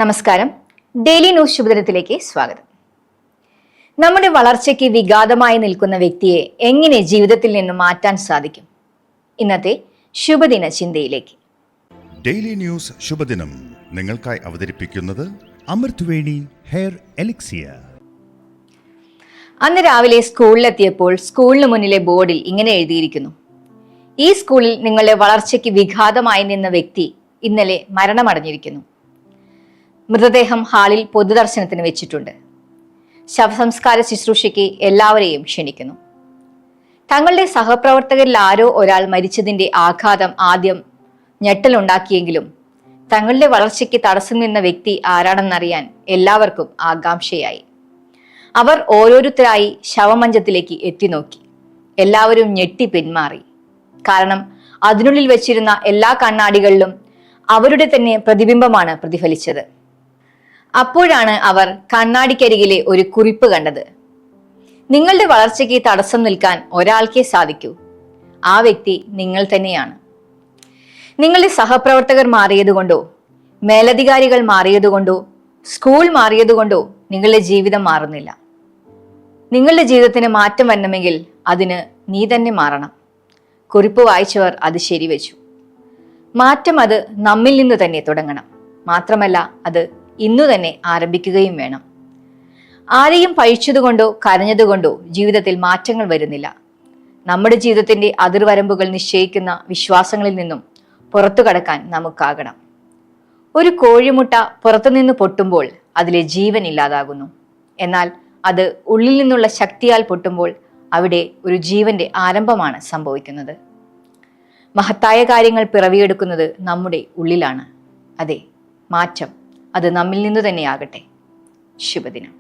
നമസ്കാരം. Daily news ശുഭദിനത്തിലേക്ക് സ്വാഗതം. നമ്മുടെ വളർച്ചയ്ക്ക് വിഘാതമായി നിൽക്കുന്ന വ്യക്തിയെ എങ്ങനെ ജീവിതത്തിൽ നിന്ന് മാറ്റാൻ സാധിക്കും? ഇന്നത്തെ ശുഭദിന ചിന്തയിലേക്ക്. ഡെയിലി ന്യൂസ് ശുഭദിനം നിങ്ങൾക്കായി അവതരിപ്പിക്കുന്നത് അമൃത്വേണി ഹെയർ എലിക്സിയർ. അന്ന് രാവിലെ സ്കൂളിലെത്തിയപ്പോൾ സ്കൂളിന് മുന്നിലെ ബോർഡിൽ ഇങ്ങനെ എഴുതിയിരിക്കുന്നു: ഈ സ്കൂളിൽ നിങ്ങളുടെ വളർച്ചയ്ക്ക് വിഘാതമായി നിന്ന വ്യക്തി ഇന്നലെ മരണമടഞ്ഞിരിക്കുന്നു. മൃതദേഹം ഹാളിൽ പൊതുദർശനത്തിന് വെച്ചിട്ടുണ്ട്. ശവസംസ്കാര ശുശ്രൂഷയ്ക്ക് എല്ലാവരെയും ക്ഷണിക്കുന്നു. തങ്ങളുടെ സഹപ്രവർത്തകരിൽ ആരോ ഒരാൾ മരിച്ചതിന്റെ ആഘാതം ആദ്യം ഞെട്ടലുണ്ടാക്കിയെങ്കിലും തങ്ങളുടെ വളർച്ചയ്ക്ക് തടസ്സം നിന്ന വ്യക്തി ആരാണെന്നറിയാൻ എല്ലാവർക്കും ആകാംക്ഷയായി. അവർ ഓരോരുത്തരായി ശവമഞ്ചത്തിലേക്ക് എത്തിനോക്കി. എല്ലാവരും ഞെട്ടി പിന്മാറി. കാരണം അതിനുള്ളിൽ വെച്ചിരുന്ന എല്ലാ കണ്ണാടികളിലും അവരുടെ തന്നെ പ്രതിബിംബമാണ് പ്രതിഫലിച്ചത്. അപ്പോഴാണ് അവർ കണ്ണാടിക്കരികിലെ ഒരു കുറിപ്പ് കണ്ടത്: നിങ്ങളുടെ വളർച്ചയ്ക്ക് തടസ്സം നിൽക്കാൻ ഒരാൾക്കേ സാധിക്കൂ. ആ വ്യക്തി നിങ്ങൾ തന്നെയാണ്. നിങ്ങളുടെ സഹപ്രവർത്തകർ മാറിയതുകൊണ്ടോ, മേലധികാരികൾ മാറിയതുകൊണ്ടോ, സ്കൂൾ മാറിയതുകൊണ്ടോ നിങ്ങളുടെ ജീവിതം മാറുന്നില്ല. നിങ്ങളുടെ ജീവിതത്തിന് മാറ്റം വരണമെങ്കിൽ അതിന് നീ തന്നെ മാറണം. കുറിപ്പ് വായിച്ചവർ അത് ശരിവെച്ചു. മാറ്റം അത് നമ്മിൽ നിന്ന് തന്നെ തുടങ്ങണം. മാത്രമല്ല, അത് ഇന്നു തന്നെ ആരംഭിക്കുകയും വേണം. ആരെയും പഴിച്ചതുകൊണ്ടോ കരഞ്ഞതുകൊണ്ടോ ജീവിതത്തിൽ മാറ്റങ്ങൾ വരുന്നില്ല. നമ്മുടെ ജീവിതത്തിന്റെ അതിർവരമ്പുകൾ നിശ്ചയിക്കുന്ന വിശ്വാസങ്ങളിൽ നിന്നും പുറത്തു കടക്കാൻ നമുക്കാകണം. ഒരു കോഴിമുട്ട പുറത്തുനിന്ന് പൊട്ടുമ്പോൾ അതിലെ ജീവൻ ഇല്ലാതാകുന്നു. എന്നാൽ അത് ഉള്ളിൽ നിന്നുള്ള ശക്തിയാൽ പൊട്ടുമ്പോൾ അവിടെ ഒരു ജീവന്റെ ആരംഭമാണ് സംഭവിക്കുന്നത്. മഹത്തായ കാര്യങ്ങൾ പിറവിയെടുക്കുന്നത് നമ്മുടെ ഉള്ളിലാണ്. അതെ, മാറ്റം അത് നമ്മിൽ നിന്ന് തന്നെയാകട്ടെ. ശുഭദിനം.